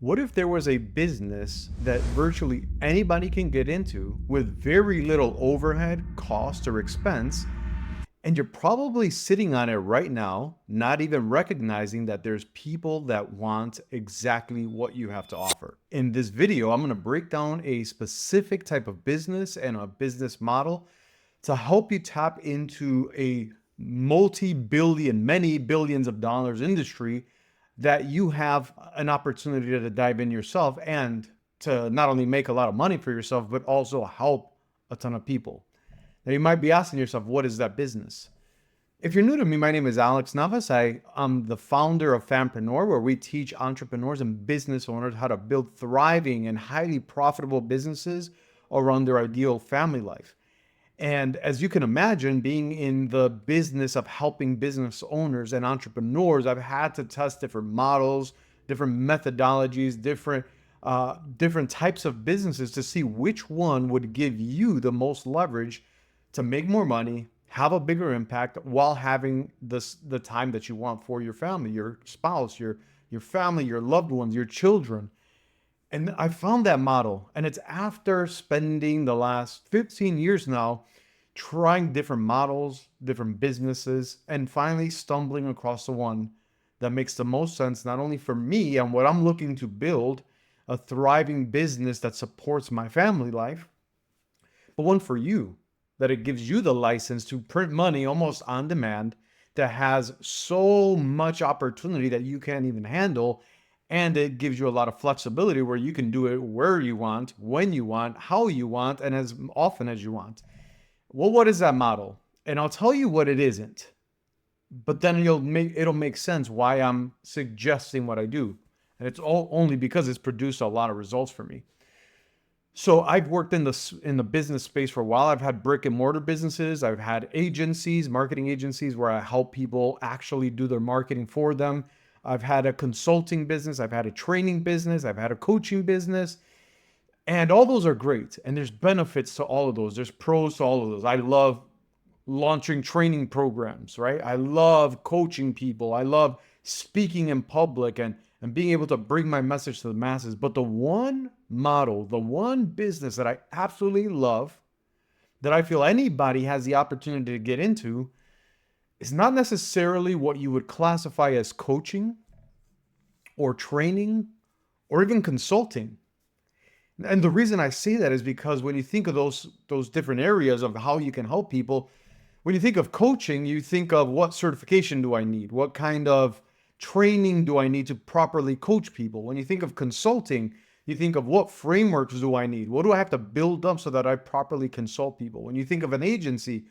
What if there was a business that virtually anybody can get into with very little overhead, cost, or expense, and you're probably sitting on it right now, not even recognizing that there's people that want exactly what you have to offer? In this video, I'm going to break down a specific type of business and a business model to help you tap into a multi-billion, many billions of dollars industry that you have an opportunity to dive in yourself and to not only make a lot of money for yourself, but also help a ton of people. Now, you might be asking yourself, what is that business? If you're new to me, my name is Alex Navas. I'm the founder of Fampreneur, where we teach entrepreneurs and business owners how to build thriving and highly profitable businesses around their ideal family life. And as you can imagine, being in the business of helping business owners and entrepreneurs, I've had to test different models, different methodologies, different types of businesses to see which one would give you the most leverage to make more money, have a bigger impact while having the time that you want for your family, your spouse, your family, your loved ones, your children. And I found that model. And it's after spending the last 15 years now trying different models, different businesses, and finally stumbling across the one that makes the most sense, not only for me and what I'm looking to build, a thriving business that supports my family life, but one for you, that it gives you the license to print money almost on demand, that has so much opportunity that you can't even handle. And it gives you a lot of flexibility where you can do it where you want, when you want, how you want, and as often as you want. Well, what is that model? And I'll tell you what it isn't, but then it'll make sense why I'm suggesting what I do. And it's all only because it's produced a lot of results for me. So I've worked in the business space for a while. I've had brick and mortar businesses. I've had agencies, marketing agencies where I help people actually do their marketing for them. I've had a consulting business. I've had a training business. I've had a coaching business. And all those are great. And there's benefits to all of those. There's pros to all of those. I love launching training programs, right? I love coaching people. I love speaking in public and being able to bring my message to the masses. But the one model, the one business that I absolutely love, that I feel anybody has the opportunity to get into, is not necessarily what you would classify as coaching or training or even consulting. And the reason I say that is because when you think of those different areas of how you can help people, when you think of coaching, you think of what certification do I need? What kind of training do I need to properly coach people? When you think of consulting, you think of what frameworks do I need? What do I have to build up so that I properly consult people? When you think of an agency,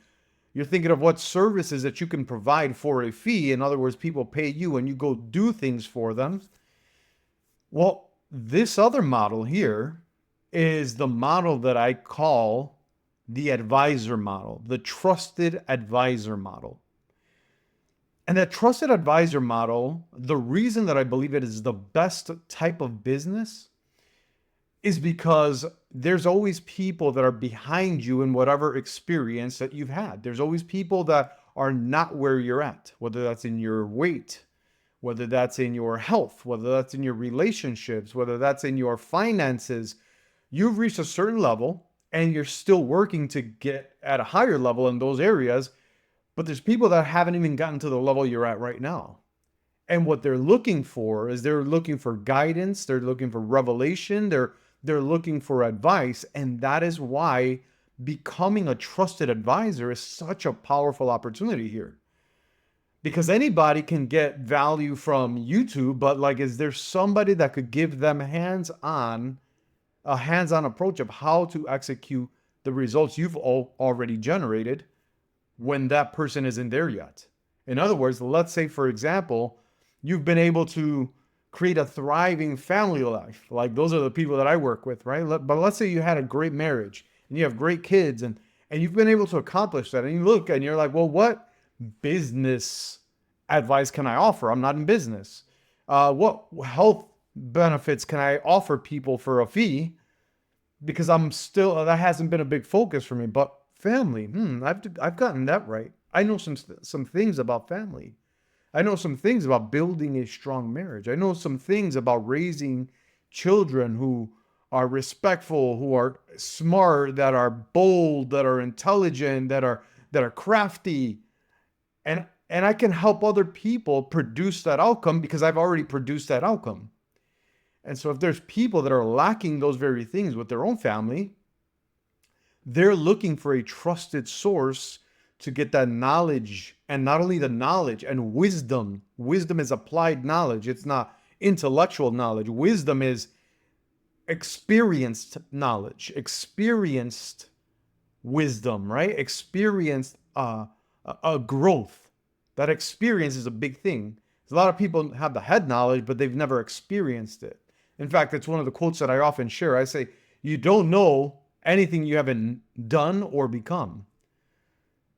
you're thinking of what services that you can provide for a fee. In other words, people pay you and you go do things for them. Well, this other model here is the model that I call the advisor model, the trusted advisor model. And that trusted advisor model, the reason that I believe it is the best type of business is because there's always people that are behind you in whatever experience that you've had. There's always people that are not where you're at, whether that's in your weight, whether that's in your health, whether that's in your relationships, whether that's in your finances. You've reached a certain level and you're still working to get at a higher level in those areas, but there's people that haven't even gotten to the level you're at right now. And what they're looking for is they're looking for guidance, they're looking for revelation, they're looking for advice, and that is why becoming a trusted advisor is such a powerful opportunity here. Because anybody can get value from YouTube, but like, is there somebody that could give them a hands-on approach of how to execute the results you've already generated when that person isn't there yet? In other words, let's say, for example, you've been able to create a thriving family life. Like those are the people that I work with, right? But let's say you had a great marriage and you have great kids and you've been able to accomplish that. And you look and you're like, well, what business advice can I offer? I'm not in business. What health benefits can I offer people for a fee? Because that hasn't been a big focus for me. But family, I've gotten that right. I know some things about family. I know some things about building a strong marriage. I know some things about raising children who are respectful, who are smart, that are bold, that are intelligent, that are crafty, and I can help other people produce that outcome because I've already produced that outcome. And so if there's people that are lacking those very things with their own family, they're looking for a trusted source to get that knowledge, and not only the knowledge and wisdom. Wisdom is applied knowledge. It's not intellectual knowledge. Wisdom is experienced knowledge, experienced wisdom, right? Experienced growth. That experience is a big thing. A lot of people have the head knowledge, but they've never experienced it. In fact, it's one of the quotes that I often share. I say, you don't know anything you haven't done or become.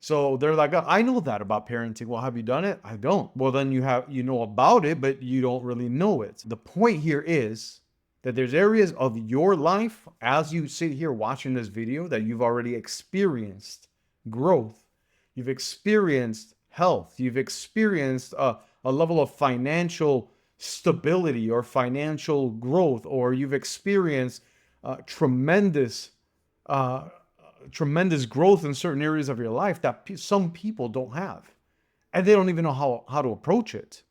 So they're like, "Oh, I know that about parenting." Well, have you done it? I don't. Well, then you know about it, but you don't really know it. The point here is that there's areas of your life as you sit here watching this video that you've already experienced growth. You've experienced health. You've experienced a level of financial stability or financial growth, or you've experienced tremendous tremendous growth in certain areas of your life that some people don't have, and they don't even know how to approach it.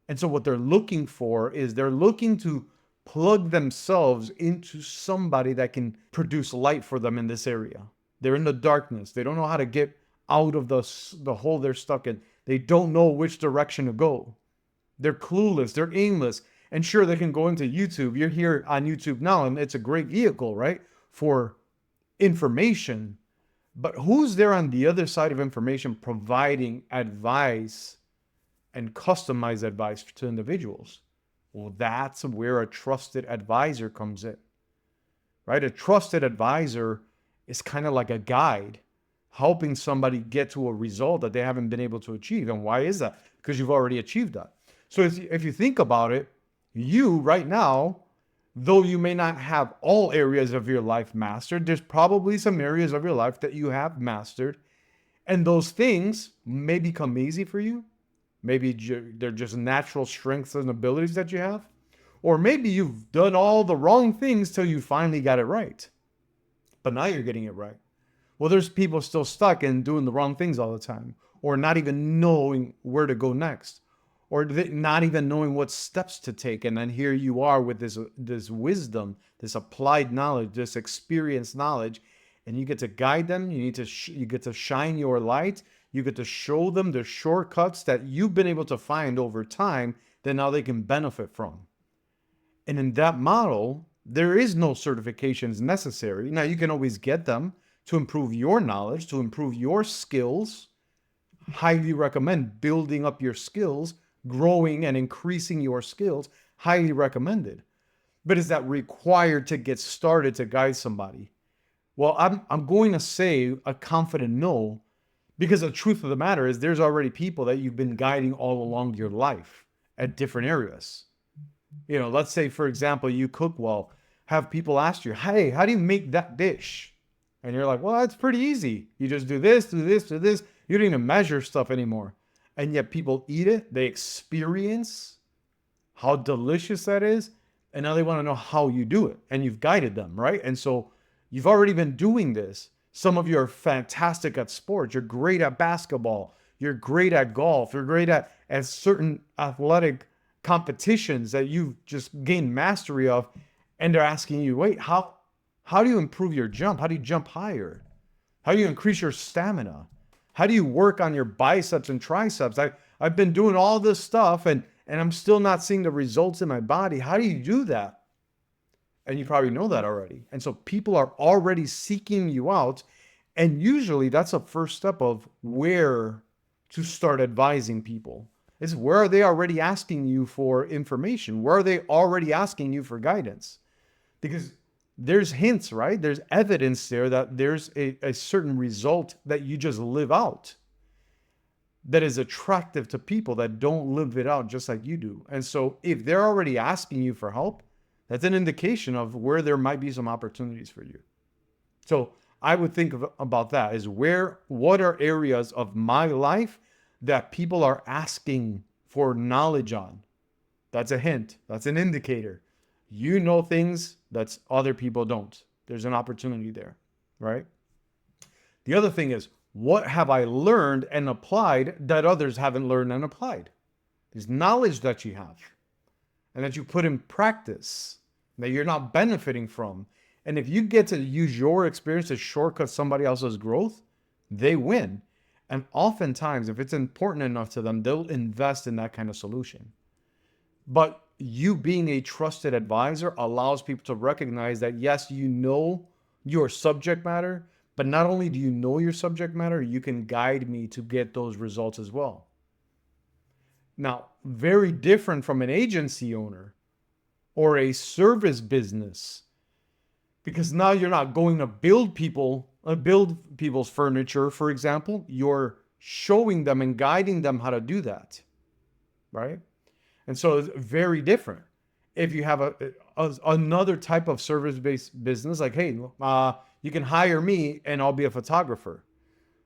And so what they're looking for is they're looking to plug themselves into somebody that can produce light for them in this area. They're in the darkness. They don't know how to get out of the hole they're stuck in. They don't know which direction to go. They're clueless. They're aimless. And sure, they can go into YouTube. You're here on YouTube now, and it's a great vehicle, right, for information. But who's there on the other side of information providing advice and customized advice to individuals? Well, that's where a trusted advisor comes in, right? A trusted advisor is kind of like a guide, helping somebody get to a result that they haven't been able to achieve. And why is that? Because you've already achieved that. So if you think about it, you right now, though you may not have all areas of your life mastered, there's probably some areas of your life that you have mastered. And those things may become easy for you. Maybe they're just natural strengths and abilities that you have. Or maybe you've done all the wrong things till you finally got it right. But now you're getting it right. Well, there's people still stuck in doing the wrong things all the time, or not even knowing where to go next, or not even knowing what steps to take. And then here you are with this wisdom, this applied knowledge, this experienced knowledge, and you get to guide them. You get to shine your light. You get to show them the shortcuts that you've been able to find over time that now they can benefit from. And in that model, there is no certifications necessary. Now, you can always get them to improve your knowledge, to improve your skills. Highly recommend building up your skills, growing and increasing your skills. Highly recommended. But is that required to get started to guide somebody? Well, I'm going to say a confident no, because the truth of the matter is there's already people that you've been guiding all along your life at different areas. You know, let's say, for example, you cook well. Have people ask you, "Hey, how do you make that dish?" And you're like, "Well, it's pretty easy. You just do this, do this, do this." You don't even measure stuff anymore. And yet people eat it. They experience how delicious that is. And now they want to know how you do it. And you've guided them, right? And so you've already been doing this. Some of you are fantastic at sports. You're great at basketball. You're great at golf. You're great at certain athletic competitions that you've just gained mastery of. And they're asking you, "Wait, how do you improve your jump? How do you jump higher? How do you increase your stamina? How do you work on your biceps and triceps? I've been doing all this stuff and I'm still not seeing the results in my body. How do you do that?" And you probably know that already. And so people are already seeking you out. And usually that's a first step of where to start advising people. Is where are they already asking you for information? Where are they already asking you for guidance? Because there's hints, right? There's evidence there that there's a certain result that you just live out that is attractive to people that don't live it out just like you do. And so if they're already asking you for help, that's an indication of where there might be some opportunities for you. So I would think about that is what are areas of my life that people are asking for knowledge on? That's a hint. That's an indicator. You know things that other people don't. There's an opportunity there, right? The other thing is, what have I learned and applied that others haven't learned and applied? There's knowledge that you have and that you put in practice that you're not benefiting from. And if you get to use your experience to shortcut somebody else's growth, they win. And oftentimes, if it's important enough to them, they'll invest in that kind of solution. But you being a trusted advisor allows people to recognize that, yes, you know your subject matter, but not only do you know your subject matter, you can guide me to get those results as well. Now, very different from an agency owner or a service business, because now you're not going to build people's furniture, for example. You're showing them and guiding them how to do that, right? And so it's very different. If you have another type of service-based business, like, hey, you can hire me and I'll be a photographer.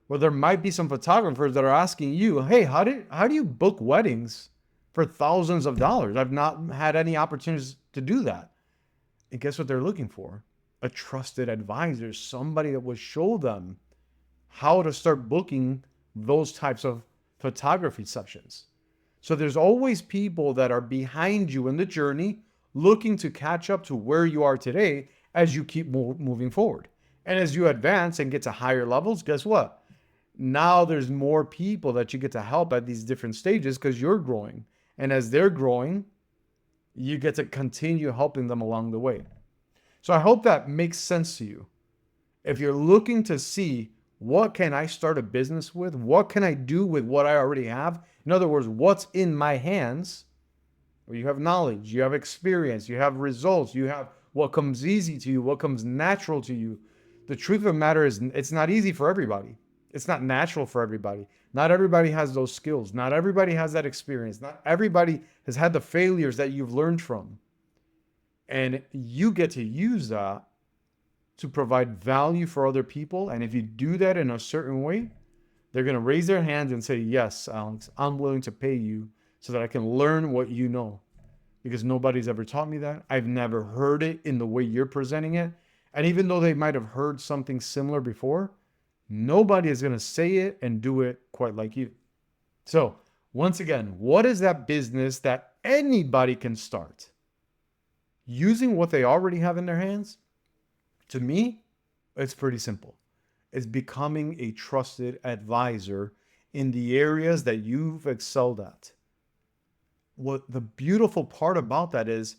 Well, there might be some photographers that are asking you, hey, how do you book weddings for thousands of dollars? I've not had any opportunities to do that. And guess what they're looking for? A trusted advisor, somebody that will show them how to start booking those types of photography sessions. So there's always people that are behind you in the journey, looking to catch up to where you are today as you keep moving forward. And as you advance and get to higher levels, guess what? Now there's more people that you get to help at these different stages because you're growing. And as they're growing, you get to continue helping them along the way. So I hope that makes sense to you. If you're looking to see, what can I start a business with? What can I do with what I already have? In other words, what's in my hands? Well, you have knowledge, you have experience, you have results, you have what comes easy to you, what comes natural to you. The truth of the matter is, it's not easy for everybody. It's not natural for everybody. Not everybody has those skills. Not everybody has that experience. Not everybody has had the failures that you've learned from. And you get to use that to provide value for other people. And if you do that in a certain way, they're going to raise their hands and say, yes, Alex, I'm willing to pay you so that I can learn what you know. Because nobody's ever taught me that. I've never heard it in the way you're presenting it. And even though they might have heard something similar before, nobody is going to say it and do it quite like you. So once again, what is that business that anybody can start using what they already have in their hands? To me, it's pretty simple. It's becoming a trusted advisor in the areas that you've excelled at. What the beautiful part about that is,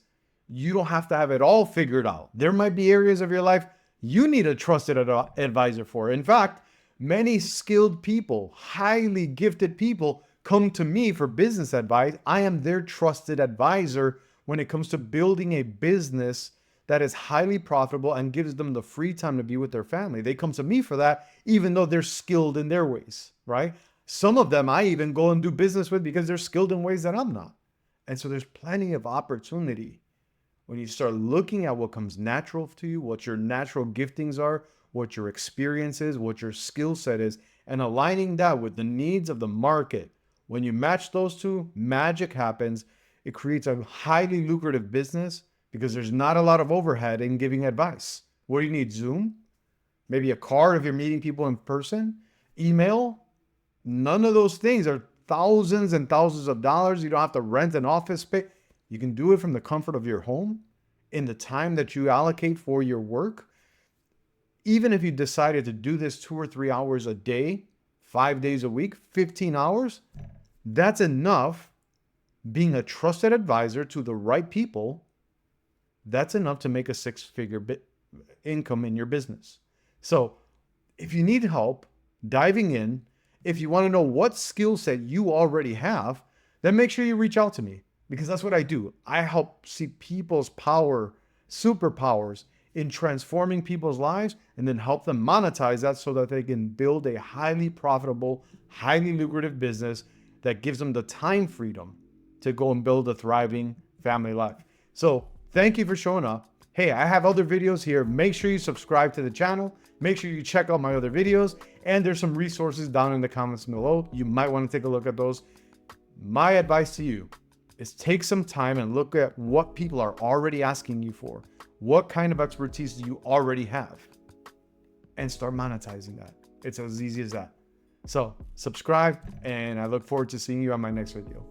you don't have to have it all figured out. There might be areas of your life you need a trusted advisor for. In fact, many skilled people, highly gifted people come to me for business advice. I am their trusted advisor when it comes to building a business that is highly profitable and gives them the free time to be with their family. They come to me for that, even though they're skilled in their ways, right? Some of them I even go and do business with because they're skilled in ways that I'm not. And so there's plenty of opportunity when you start looking at what comes natural to you, what your natural giftings are, what your experience is, what your skill set is, and aligning that with the needs of the market. When you match those two, magic happens. It creates a highly lucrative business because there's not a lot of overhead in giving advice. What do you need? Zoom? Maybe a card if you're meeting people in person? Email? None of those things are thousands and thousands of dollars. You don't have to rent an office space. You can do it from the comfort of your home in the time that you allocate for your work. Even if you decided to do this 2 or 3 hours a day, 5 days a week, 15 hours, that's enough. Being a trusted advisor to the right people, that's enough to make a 6-figure income in your business. So if you need help diving in, if you want to know what skill set you already have, then make sure you reach out to me, because that's what I do. I help see people's power, superpowers in transforming people's lives, and then help them monetize that so that they can build a highly profitable, highly lucrative business that gives them the time freedom to go and build a thriving family life. So thank you for showing up. Hey, I have other videos here. Make sure you subscribe to the channel. Make sure you check out my other videos. And there's some resources down in the comments below. You might want to take a look at those. My advice to you is take some time and look at what people are already asking you for. What kind of expertise do you already have? And start monetizing that. It's as easy as that. So subscribe, and I look forward to seeing you on my next video.